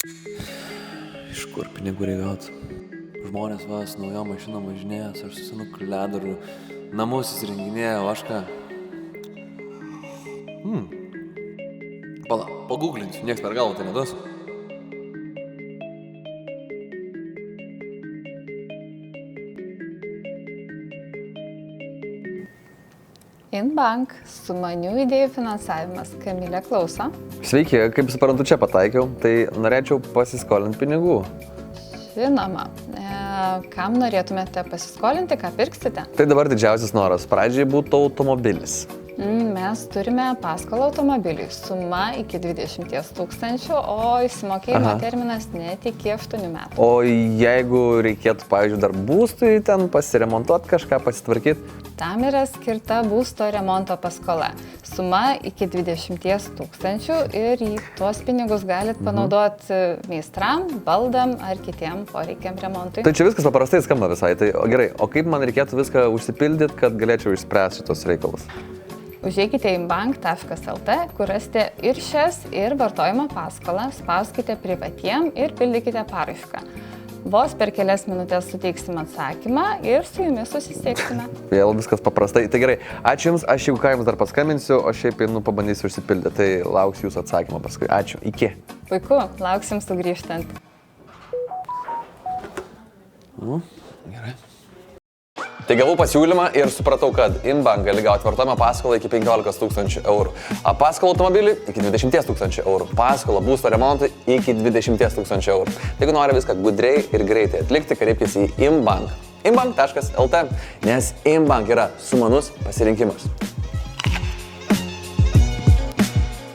Iš kur pinigų reikia gauti? Žmonės vas naujo mašiną važinėjęs, aš su senu kledaru namus įsirenginėjau, aš ką? Pala, paguglinsiu, nieks per galvą tai neduos. Inbank, sumanių idėjų finansavimas. Kamilė klauso. Sveiki, kaip suprantu, čia pataikiau, tai norėčiau pasiskolinti pinigų. Žinoma, kam norėtumėte pasiskolinti, ką pirksite? Tai dabar didžiausias noras. Pradžiai būtų automobilis. Mes turime paskolą automobiliui. Suma iki 20 000, o įsimokėjimo terminas net iki 8 metų. O jeigu reikėtų, pavyzdžiui, dar būstui ten pasiremontuoti kažką, pasitvarkyti? Tam yra skirta būsto remonto paskola. Suma iki 20 000 ir į tuos pinigus galit panaudoti meistram, baldam ar kitiem poreikiam remontui. Tai čia viskas paprastai skamba visai. Tai gerai, o kaip man reikėtų viską užsipildyti, kad galėčiau išspręsti šitos reikalus? Užeikite į bank.lt, kur rasite ir šias, ir vartojimo paskolą, spauskite privatiem ir pildykite paraišką. Vos per kelias minutės suteiksime atsakymą ir su jumis susisieksime. Vėl viskas paprastai. Tai gerai, ačiū Jums, aš jeigu ką Jums dar paskambinsiu, o šiaip pabandysiu užsipildyti. Tai lauksiu Jūsų atsakymą paskui. Ačiū, iki. Puiku, lauksim sugrįžtant. Gerai. Tai gavau pasiūlymą ir supratau, kad Inbank gali gauti vartojimo paskolą iki 15 000 eurų. Paskolą automobilį iki 20 000 eurų. Paskolą būsto remontui iki 20 000 eurų. Jeigu nori viską gudriai ir greitai atlikti, kreipkis į Inbank. Inbank.lt, nes Inbank yra sumanus pasirinkimas.